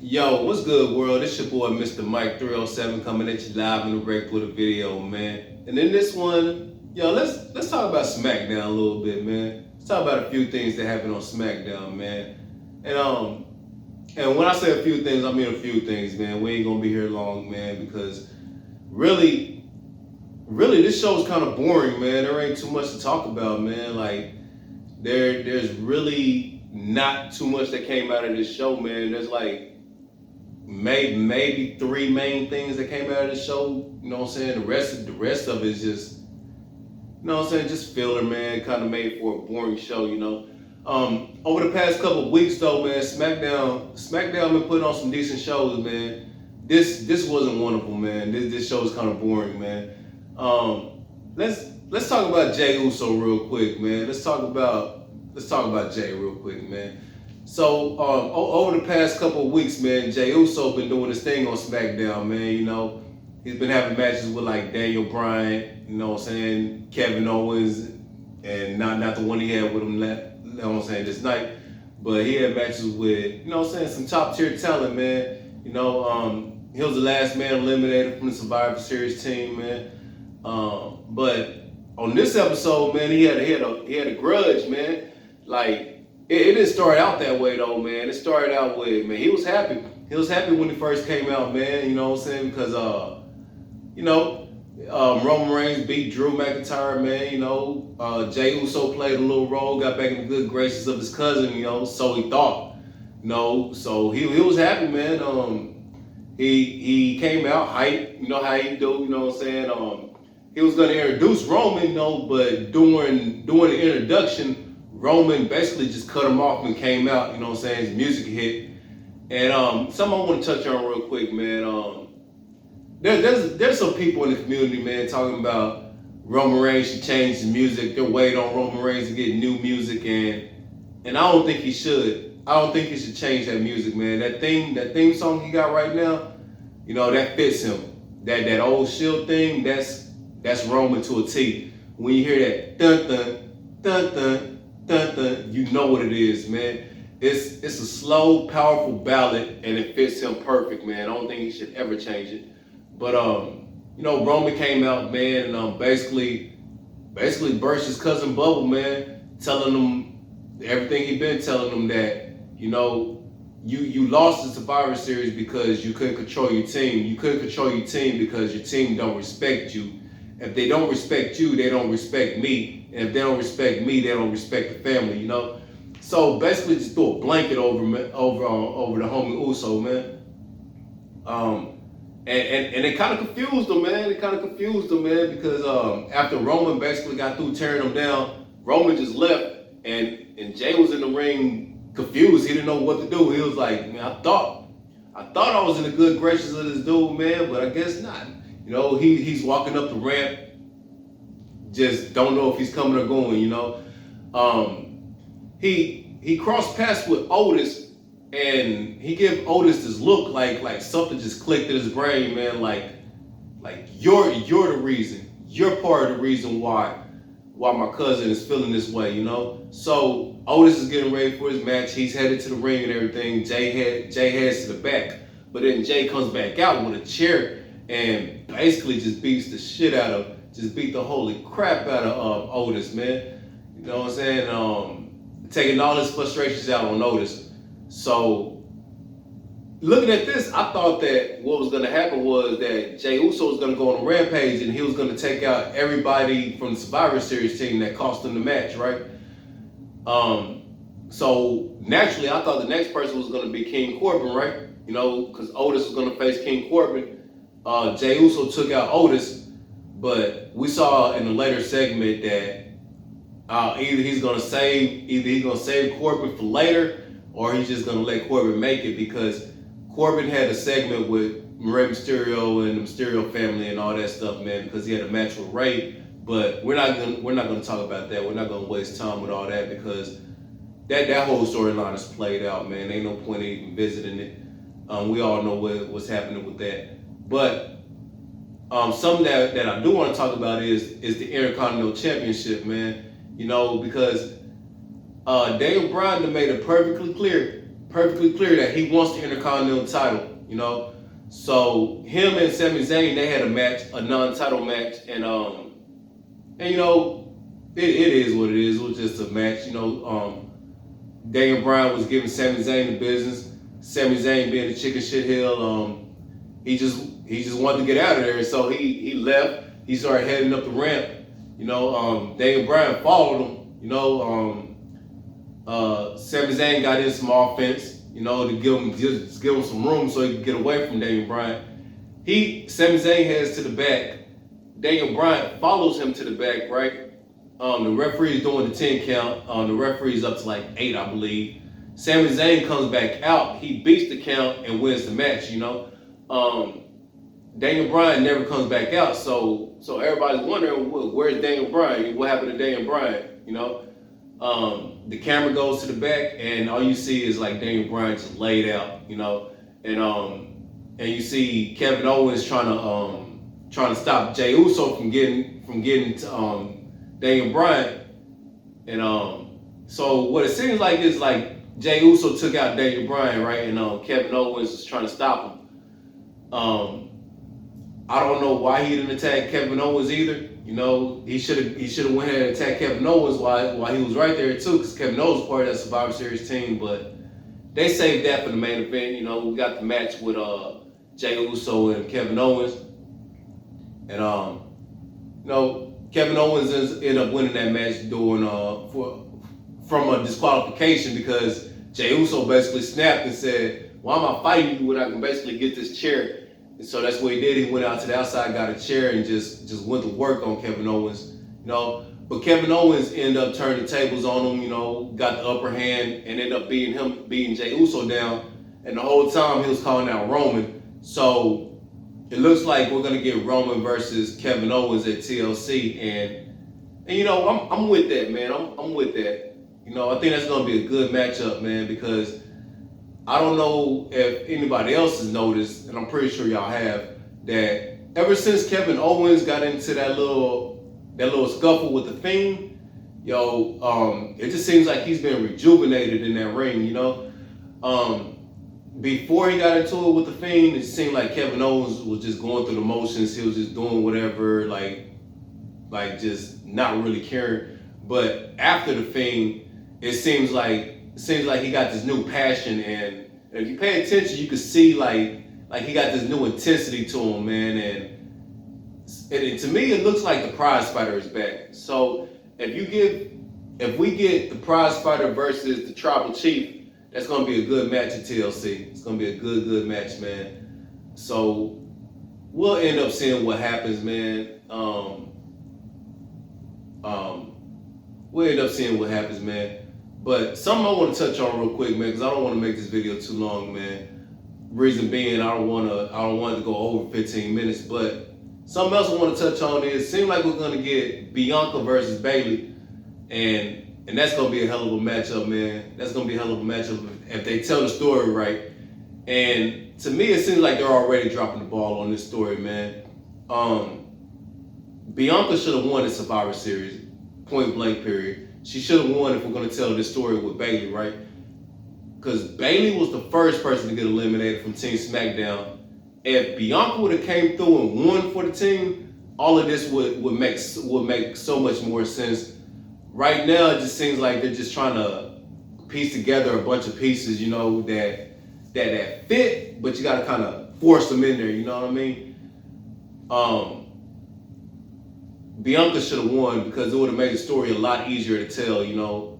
Yo, what's good, world? It's your boy, Mr. Mike 307, coming at you live in the break with a video, man. And in this one, yo, let's talk about Smackdown a little bit, man. Let's talk about a few things that happened on Smackdown, man. And when I say a few things, I mean a few things, man. We ain't gonna be here long, man, because really, this show's kind of boring, man. There ain't too much to talk about, man. Like, there's really not too much that came out of this show, man. There's like maybe three main things that came out of the show. You know what I'm saying? The rest of it is just, you know what I'm saying, just filler, man. Kind of made for a boring show, you know. Over the past couple of weeks though, man, SmackDown been putting on some decent shows, man. This wasn't one of them, man. This show is kind of boring, man. Let's talk about Jey Uso real quick, man. Let's talk about Jey real quick, man. So over the past couple of weeks, man, Jey Uso been doing his thing on SmackDown, man. You know, he's been having matches with like Daniel Bryan, you know what I'm saying, Kevin Owens, and not the one he had with him, you know what I'm saying, this night, but he had matches with, you know what I'm saying, some top tier talent, man. You know, he was the last man eliminated from the Survivor Series team, man. But on this episode, man, he had a grudge, man. Like, it didn't start out that way though, man. It started out with, man, he was happy. He was happy when he first came out, man. You know what I'm saying? Because Roman Reigns beat Drew McIntyre, man. You know, Jey Uso played a little role, got back in the good graces of his cousin. You know, so he thought. You know, so he was happy, man. He came out hype. You know how he do. You know what I'm saying? He was gonna introduce Roman, you know, but during the introduction, Roman basically just cut him off and came out, you know what I'm saying, his music hit. And something I want to touch on real quick, man. There's some people in the community, man, talking about Roman Reigns should change his music. They're waiting on Roman Reigns to get new music, and I don't think he should. I don't think he should change that music, man. That theme song he got right now, you know, that fits him. That old Shield thing, that's Roman to a T. When you hear that dun dun dun dun dun dun, you know what it is, man. It's a slow, powerful ballad, and it fits him perfect, man. I don't think he should ever change it. But you know, Roman came out, man, and basically burst his cousin bubble, man, telling him everything he'd been telling him, that, you know, you lost the Survivor Series because you couldn't control your team. You couldn't control your team because your team don't respect you. If they don't respect you, they don't respect me. And if they don't respect me, they don't respect the family, you know? So basically just threw a blanket over the homie Uso, man. And it kind of confused him, man. Because after Roman basically got through tearing him down, Roman just left, and Jey was in the ring confused. He didn't know what to do. He was like, man, I thought I was in the good graces of this dude, man, but I guess not. You know, he's walking up the ramp, just don't know if he's coming or going, you know. He crossed paths with Otis, and he gave Otis this look like something just clicked in his brain, man. Like you're the reason. You're part of the reason why my cousin is feeling this way, you know. So Otis is getting ready for his match. He's headed to the ring and everything. Jey heads to the back, but then Jey comes back out with a chair and basically just beat the holy crap out of Otis, man. You know what I'm saying? Taking all his frustrations out on Otis. So looking at this, I thought that what was gonna happen was that Jey Uso was gonna go on a rampage and he was gonna take out everybody from the Survivor Series team that cost him the match, right? So naturally, I thought the next person was gonna be King Corbin, right? You know, because Otis was gonna face King Corbin. Jey Uso took out Otis, but we saw in a later segment that either he's gonna save Corbin for later, or he's just gonna let Corbin make it, because Corbin had a segment with Rey Mysterio and the Mysterio family and all that stuff, man, because he had a match with Rey. But we're not gonna talk about that. We're not gonna waste time with all that, because that whole storyline is played out, man. Ain't no point in even visiting it. We all know what's happening with that. But something that I do want to talk about is the Intercontinental Championship, man. You know, because Daniel Bryan made it perfectly perfectly clear that he wants the Intercontinental title, you know. So him and Sami Zayn, they had a match, a non-title match, and you know, it is what it is. It was just a match, you know. Daniel Bryan was giving Sami Zayn the business. Sami Zayn being the chicken shit hill, he just wanted to get out of there, so he left. He started heading up the ramp. You know, Daniel Bryan followed him. You know, Sami Zayn got in some offense, you know, to give him some room so he could get away from Daniel Bryan. Sami Zayn heads to the back. Daniel Bryan follows him to the back, right? The referee is doing the 10 count. The referee is up to like 8, I believe. Sami Zayn comes back out. He beats the count and wins the match, you know. Daniel Bryan never comes back out, so everybody's wondering, where's Daniel Bryan? What happened to Daniel Bryan? You know, the camera goes to the back, and all you see is like Daniel Bryan just laid out, you know, and you see Kevin Owens trying to stop Jey Uso from getting to Daniel Bryan, and so what it seems like is like Jey Uso took out Daniel Bryan, right, and Kevin Owens is trying to stop him. I don't know why he didn't attack Kevin Owens either. You know, he should have went ahead and attacked Kevin Owens while he was right there too, because Kevin Owens was part of that Survivor Series team. But they saved that for the main event. You know, we got the match with Jey Uso and Kevin Owens, and you know, Kevin Owens ended up winning that match from a disqualification because Jey Uso basically snapped and said, "Why am I fighting you when I can basically get this chair?" And so that's what he did. He went out to the outside, got a chair, and just went to work on Kevin Owens, you know. But Kevin Owens ended up turning the tables on him, you know, got the upper hand, and ended up beating Jey Uso down. And the whole time he was calling out Roman. So it looks like we're gonna get Roman versus Kevin Owens at TLC, and you know, I'm with that, man. I'm with that. You know, I think that's gonna be a good matchup, man, because I don't know if anybody else has noticed, and I'm pretty sure y'all have, that ever since Kevin Owens got into that little scuffle with the Fiend, it just seems like he's been rejuvenated in that ring, you know. Before he got into it with the Fiend, it seemed like Kevin Owens was just going through the motions. He was just doing whatever, like just not really caring. But after the Fiend, it seems like he got this new passion, and if you pay attention, you can see like he got this new intensity to him, man. And to me, it looks like the prize fighter is back. So if we get the prize fighter versus the tribal chief, that's gonna be a good match at TLC. It's gonna be a good match, man. So we'll end up seeing what happens, man. We'll end up seeing what happens, man. But something I want to touch on real quick, man, because I don't want to make this video too long, man. Reason being, I don't want it to go over 15 minutes. But something else I want to touch on is, it seems like we're gonna get Bianca versus Bayley, and that's gonna be a hell of a matchup, man. That's gonna be a hell of a matchup if they tell the story right. And to me, it seems like they're already dropping the ball on this story, man. Bianca should have won the Survivor Series, point blank, period. She should have won if we're going to tell this story with Bayley, right? Because Bayley was the first person to get eliminated from Team Smackdown. If Bianca would have came through and won for the team, all of this would make so much more sense. Right now, it just seems like they're just trying to piece together a bunch of pieces, you know, that fit, but you got to kind of force them in there, you know what I mean? Bianca should have won because it would have made the story a lot easier to tell, you know.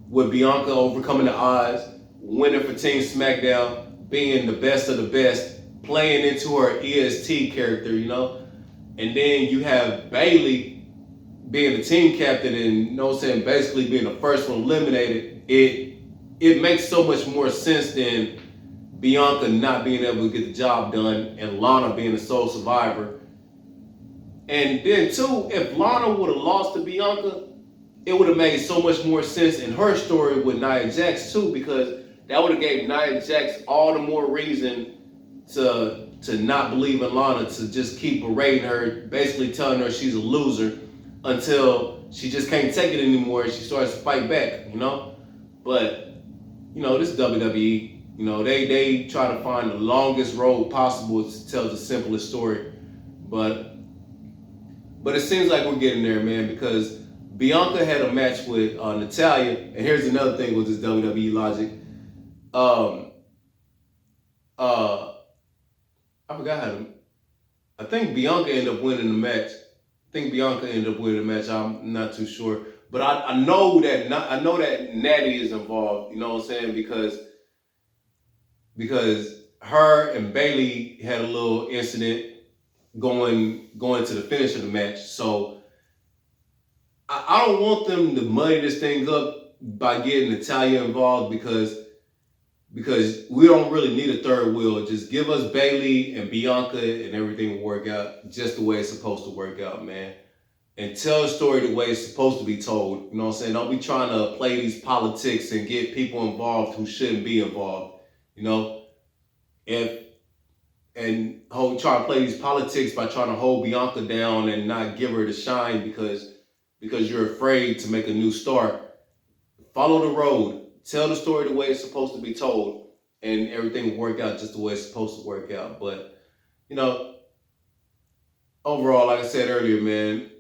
With Bianca overcoming the odds, winning for Team Smackdown, being the best of the best, playing into her EST character, you know. And then you have Bayley being the team captain and, you know what I'm saying, basically being the first one eliminated. It makes so much more sense than Bianca not being able to get the job done and Lana being the sole survivor. And then too, if Lana would have lost to Bianca, it would have made so much more sense in her story with Nia Jax too, because that would have gave Nia Jax all the more reason to not believe in Lana, to just keep berating her, basically telling her she's a loser until she just can't take it anymore and she starts to fight back, you know? But, this WWE. They try to find the longest road possible to tell the simplest story, but it seems like we're getting there, man, because Bianca had a match with Natalya, and here's another thing with this WWE logic. I forgot how to. I think Bianca ended up winning the match. I'm not too sure, but I know that Natty is involved. You know what I'm saying? Because her and Bayley had a little incident going to the finish of the match. So I don't want them to muddy this thing up by getting Natalya involved because we don't really need a third wheel. Just give us Bayley and Bianca and everything will work out just the way it's supposed to work out, man. And tell a story the way it's supposed to be told. You know what I'm saying? Don't be trying to play these politics and get people involved who shouldn't be involved. Try to play these politics by trying to hold Bianca down and not give her the shine because you're afraid to make a new start. Follow the road. Tell the story the way it's supposed to be told, and everything will work out just the way it's supposed to work out. But, overall, like I said earlier, man,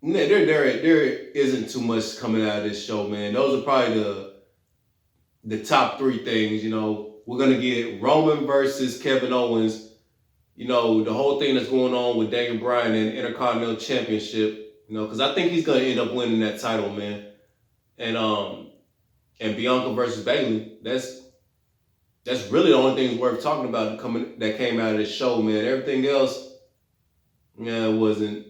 there isn't too much coming out of this show, man. Those are probably the top three things. We're going to get Roman versus Kevin Owens. The whole thing that's going on with Daniel Bryan and Intercontinental Championship, because I think he's going to end up winning that title, man. And Bianca versus Bayley, that's really the only thing worth talking about that came out of this show, man. Everything else, it wasn't.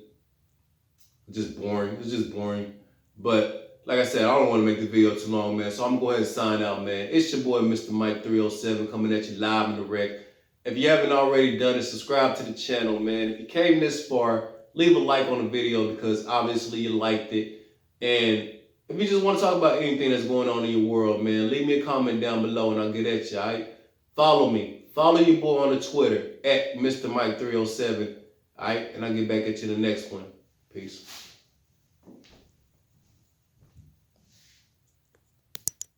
Just boring. It's just boring. But like I said, I don't want to make the video too long, man. So I'm going to go ahead and sign out, man. It's your boy, Mr. Mike 307, coming at you live and direct. If you haven't already done it, subscribe to the channel, man. If you came this far, leave a like on the video because obviously you liked it. And if you just want to talk about anything that's going on in your world, man, leave me a comment down below and I'll get at you, all right? Follow me. Follow your boy on the Twitter at Mr. Mike 307, all right? And I'll get back at you in the next one. Peace.